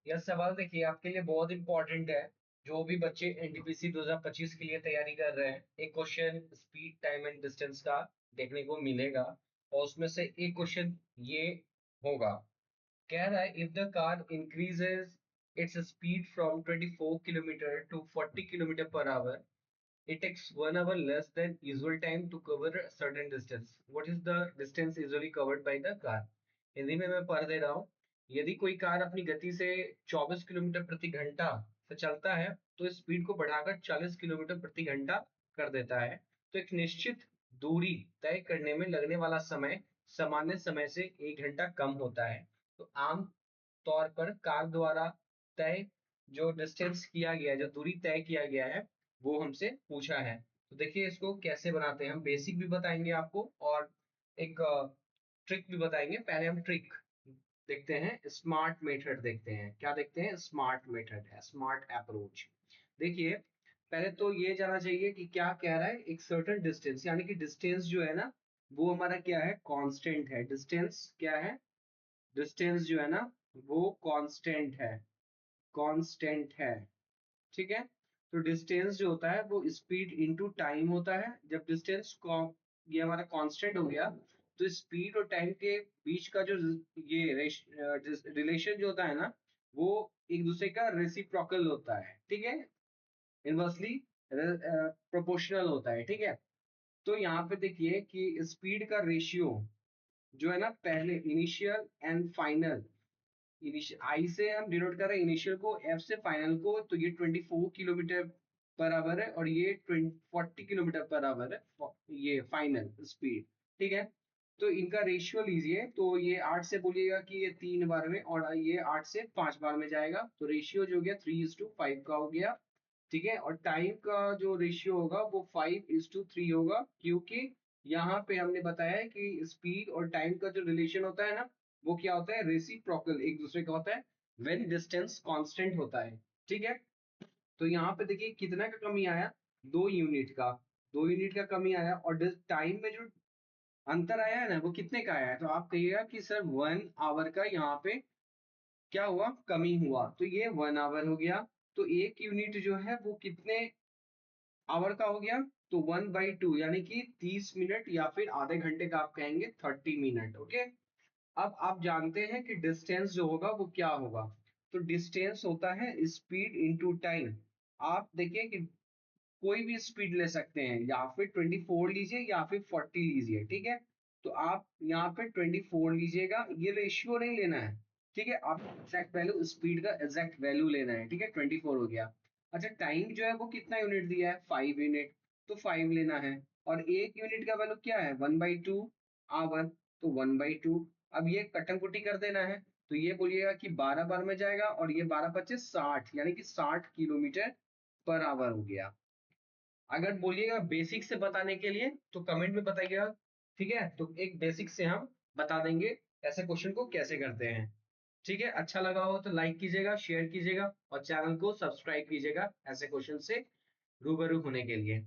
यह सवाल देखिए आपके लिए बहुत इंपॉर्टेंट है। जो भी बच्चे एनटीपीसी 2025 के लिए तैयारी कर रहे हैं, एक question speed time and distance का देखने को मिलेगा, और उसमें से एक क्वेश्चन ये होगा। कह रहा है if the car increases its speed from 24 kilometre to 40 kilometre per hour, it takes 1 hour less than usual time to cover a certain distance. What is the distance usually covered by the car? Hindi में मैं पढ़ दे रहा हूँ। यदि कोई car अपनी गति से 24 किलोमीटर प्रति घंटा से चलता है, तो स्पीड को बढ़ाकर 40 किलोमीटर प्रति घंटा कर देता है, तो एक निश्चित दूरी तय करने में लगने वाला समय सामान्य समय से 1 घंटा कम होता है। तो आम तौर पर कार द्वारा तय जो डिस्टेंस किया गया है, जो दूरी तय किया गया है, वो हमसे पूछा है। तो देखिए इसको कैसे बनाते हैं, हम बेसिक भी बताएंगे आपको और एक ट्रिक भी बताएंगे। पहले हम ट्रिक देखते हैं, स्मार्ट मेथड देखते हैं। क्या देखते हैं? स्मार्ट मेथड है, स्मार्ट अप्रोच। देखिए पहले तो ये जाना चाहिए कि क्या कह रहा है, एक सर्टेन डिस्टेंस, यानी कि डिस्टेंस जो है ना, वो हमारा क्या है? कांस्टेंट है। डिस्टेंस क्या है? डिस्टेंस जो है ना, वो कांस्टेंट है, कांस्टेंट है। ठीक है। तो डिस्टेंस जो होता है वो स्पीड इनटू टाइम होता है। जब डिस्टेंस ये हमारा कांस्टेंट हो गया, तो स्पीड और टाइम के बीच का जो ये रिलेशन जो होता है ना, वो एक दूसरे का रेसिप्रोकल होता है। ठीक है, इनवर्सली प्रोपोर्शनल होता है। ठीक है। तो यहाँ पे देखिए कि स्पीड का रेशियो जो है ना, पहले इनिशियल एंड फाइनल, इनिशियल आई से हम डिनोट कर रहे हैं इनिशियल को, एफ से फाइनल को, तो ये 24 किलोमीटर पर आवर है और ये 40 किलोमीटर पर आवर है, ये फाइनल स्पीड। ठीक है। तो इनका रेशियो लीजिए, तो ये 8 से बोलिएगा कि ये 3 बार में, और ये 8 से 5 बार में जाएगा, तो रेशियो जो हो गया 3:5 का हो गया। ठीक है। और टाइम का जो रेशियो होगा वो 5:3 होगा, क्योंकि यहाँ पे हमने बताया है कि स्पीड और टाइम का जो रिलेशन होता है ना, वो क्या होता है? रेसिप्रोकल, एक दूसरे का होता है व्हेन डिस्टेंस कांस्टेंट होता है। ठीक है। तो यहाँ पे देखिए कितना का कमी आया? 2 यूनिट का, 2 यूनिट का कमी आया। और टाइम में जो अंतर आया है ना, वो कितने का आया है? तो आप कहिएगा कि सर 1 आवर का यहाँ पे क्या हुआ? कमी हुआ। तो ये 1 आवर हो गया। तो 1 यूनिट जो है वो कितने आवर का हो गया? तो 1/2, यानी कि 30 मिनट, या फिर आधे घंटे का आप कहेंगे 30 मिनट। ओके। अब आप जानते हैं कि डिस्टेंस जो होगा वो क्या होगा। तो डिस्टेंस होता है स्पीड इनटू टाइम। आप देखिए कि कोई भी स्पीड ले सकते हैं, या फिर 24 लीजिए या फिर 40 लीजिए। ठीक है। तो आप यहाँ पे 24 लीजिएगा, ये रेशियो नहीं लेना है। ठीक है। आप एग्जैक्ट वैल्यू, स्पीड का एग्जैक्ट वैल्यू लेना है। ठीक है। 24 हो गया। अच्छा, टाइम जो है वो कितना यूनिट दिया है? 5 यूनिट, तो 5 लेना है। और 1 यूनिट का वैल्यू क्या है? 1/2 आवर, तो 1/2। अब ये कटम कुटी कर देना है, तो ये बोलिएगा कि 12 बार में जाएगा, और ये 12×5 = 60, यानी कि 60 किलोमीटर पर आवर हो गया। अगर बोलिएगा बेसिक से बताने के लिए, तो कमेंट में बताइएगा। ठीक है। तो एक बेसिक से हम बता देंगे ऐसे क्वेश्चन को कैसे करते हैं। ठीक है। अच्छा लगा हो तो लाइक कीजिएगा, शेयर कीजिएगा और चैनल को सब्सक्राइब कीजिएगा ऐसे क्वेश्चन से रूबरू होने के लिए।